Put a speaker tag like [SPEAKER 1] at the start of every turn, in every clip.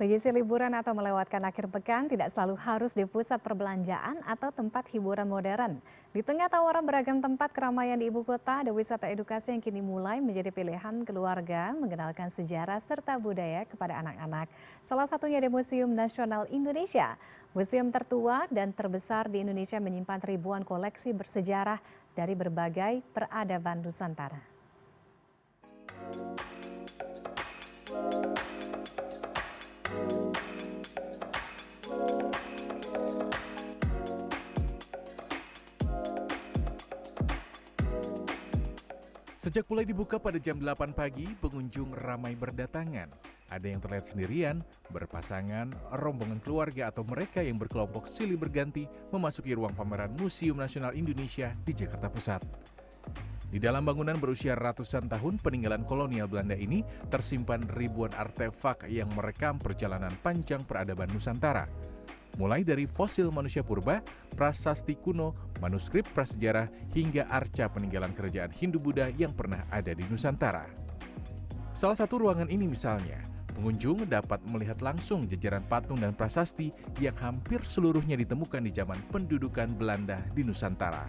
[SPEAKER 1] Mengisi liburan atau melewatkan akhir pekan tidak selalu harus di pusat perbelanjaan atau tempat hiburan modern. Di tengah tawaran beragam tempat keramaian di ibu kota, ada wisata edukasi yang kini mulai menjadi pilihan keluarga mengenalkan sejarah serta budaya kepada anak-anak. Salah satunya di Museum Nasional Indonesia. Museum tertua dan terbesar di Indonesia menyimpan ribuan koleksi bersejarah dari berbagai peradaban Nusantara.
[SPEAKER 2] Sejak mulai dibuka pada jam 8 pagi, pengunjung ramai berdatangan. Ada yang terlihat sendirian, berpasangan, rombongan keluarga atau mereka yang berkelompok silih berganti memasuki ruang pameran Museum Nasional Indonesia di Jakarta Pusat. Di dalam bangunan berusia ratusan tahun peninggalan kolonial Belanda ini tersimpan ribuan artefak yang merekam perjalanan panjang peradaban Nusantara. Mulai dari fosil manusia purba, prasasti kuno, manuskrip prasejarah, hingga arca peninggalan kerajaan Hindu-Buddha yang pernah ada di Nusantara. Salah satu ruangan ini misalnya, pengunjung dapat melihat langsung jajaran patung dan prasasti yang hampir seluruhnya ditemukan di zaman pendudukan Belanda di Nusantara.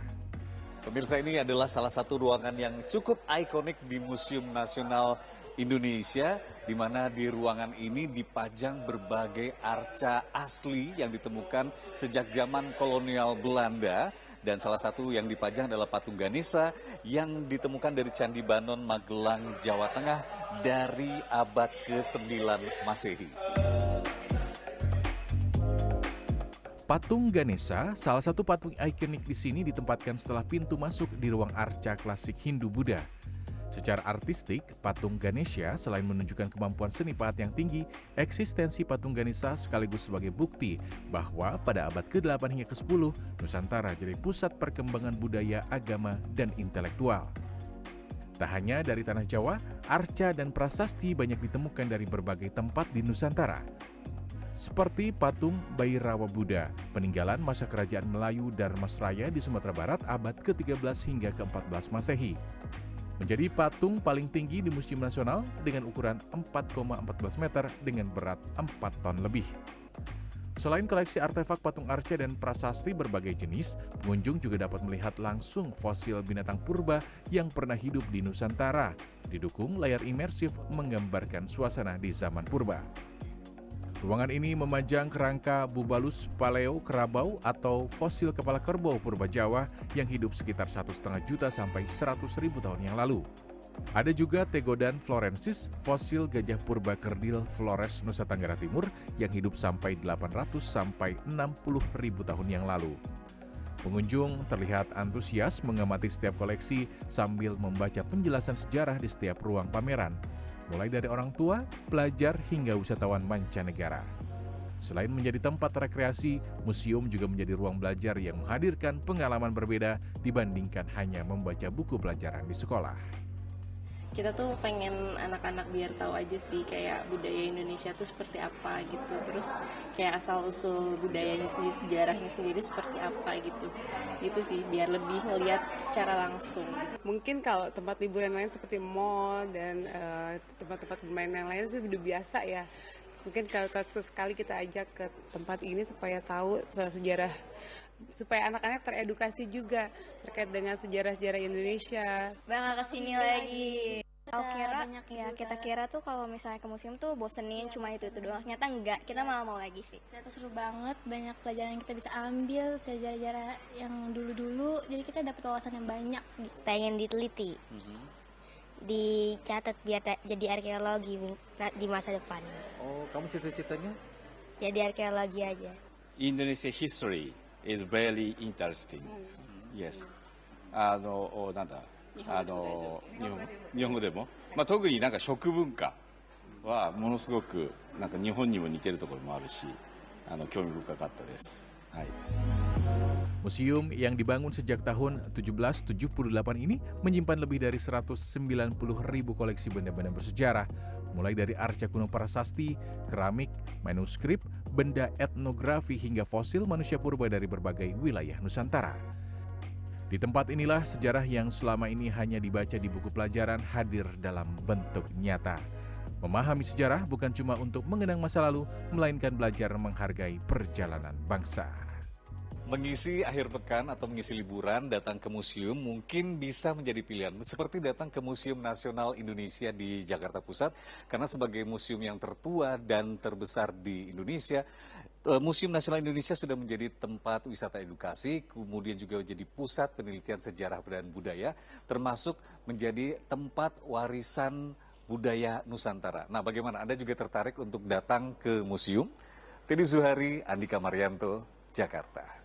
[SPEAKER 3] Pemirsa, ini adalah salah satu ruangan yang cukup ikonik di Museum Nasional Indonesia, di mana di ruangan ini dipajang berbagai arca asli yang ditemukan sejak zaman kolonial Belanda, dan salah satu yang dipajang adalah patung Ganesha yang ditemukan dari Candi Banon, Magelang, Jawa Tengah dari abad ke-9 Masehi.
[SPEAKER 2] Patung Ganesha, salah satu patung ikonik di sini ditempatkan setelah pintu masuk di ruang arca klasik Hindu-Buddha. Secara artistik, patung Ganesha selain menunjukkan kemampuan seni pahat yang tinggi, eksistensi patung Ganesha sekaligus sebagai bukti bahwa pada abad ke-8 hingga ke-10, Nusantara jadi pusat perkembangan budaya, agama, dan intelektual. Tak hanya dari tanah Jawa, arca dan prasasti banyak ditemukan dari berbagai tempat di Nusantara. Seperti patung Bhairava Buddha, peninggalan masa kerajaan Melayu Dharmasraya di Sumatera Barat abad ke-13 hingga ke-14 Masehi. Menjadi patung paling tinggi di Museum Nasional dengan ukuran 4,14 meter dengan berat 4 ton lebih. Selain koleksi artefak patung arca dan prasasti berbagai jenis, pengunjung juga dapat melihat langsung fosil binatang purba yang pernah hidup di Nusantara, didukung layar imersif menggambarkan suasana di zaman purba. Ruangan ini memajang kerangka Bubalus Paleo-Kerabau atau fosil kepala kerbau purba Jawa yang hidup sekitar 1,5 juta sampai 100.000 tahun yang lalu. Ada juga Tegodan florensis, fosil gajah purba kerdil Flores, Nusa Tenggara Timur yang hidup sampai 800 sampai 60.000 tahun yang lalu. Pengunjung terlihat antusias mengamati setiap koleksi sambil membaca penjelasan sejarah di setiap ruang pameran, mulai dari orang tua, pelajar, hingga wisatawan mancanegara. Selain menjadi tempat rekreasi, museum juga menjadi ruang belajar yang menghadirkan pengalaman berbeda dibandingkan hanya membaca buku pelajaran di sekolah.
[SPEAKER 4] Kita tuh pengen anak-anak biar tahu aja sih kayak budaya Indonesia tuh seperti apa gitu. Terus kayak asal-usul budayanya sendiri, sejarahnya sendiri seperti apa gitu. Gitu sih, biar lebih ngelihat secara langsung.
[SPEAKER 5] Mungkin kalau tempat liburan lain seperti mall dan tempat-tempat bermain yang lain sih udah biasa ya. Mungkin kalau sekali kita ajak ke tempat ini supaya tahu sejarah, supaya anak-anak teredukasi juga terkait dengan sejarah-sejarah Indonesia.
[SPEAKER 6] Bakal kesini lagi. Kita kira tuh kalau misalnya ke museum tuh bosenin cuma itu doang. Ternyata enggak, kita malah mau lagi sih.
[SPEAKER 7] Ternyata seru banget, banyak pelajaran yang kita bisa ambil, sejarah-sejarah yang dulu-dulu. Jadi kita dapat wawasan yang banyak.
[SPEAKER 6] Pengen diteliti, dicatat biar jadi arkeologi di masa depan.
[SPEAKER 3] Oh, kamu cita-citanya?
[SPEAKER 6] Jadi arkeologi aja.
[SPEAKER 8] Indonesia history is very interesting. Yes. 日本語でも、特になんか食文化はものすごくなんか日本にも似てるところもあるし、興味深かったです。はい。
[SPEAKER 2] Museum yang dibangun sejak tahun 1778 ini menyimpan lebih dari 190.000 koleksi benda-benda bersejarah, mulai dari arca kuno prasasti, keramik, manuskrip, benda etnografi hingga fosil manusia purba dari berbagai wilayah Nusantara. Di tempat inilah sejarah yang selama ini hanya dibaca di buku pelajaran hadir dalam bentuk nyata. Memahami sejarah bukan cuma untuk mengenang masa lalu, melainkan belajar menghargai perjalanan bangsa.
[SPEAKER 3] Mengisi akhir pekan atau mengisi liburan, datang ke museum mungkin bisa menjadi pilihan. Seperti datang ke Museum Nasional Indonesia di Jakarta Pusat, karena sebagai museum yang tertua dan terbesar di Indonesia, Museum Nasional Indonesia sudah menjadi tempat wisata edukasi, kemudian juga menjadi pusat penelitian sejarah dan budaya, termasuk menjadi tempat warisan budaya Nusantara. Nah, bagaimana? Anda juga tertarik untuk datang ke museum? Teddy Zuhari, Andika Marianto, Jakarta.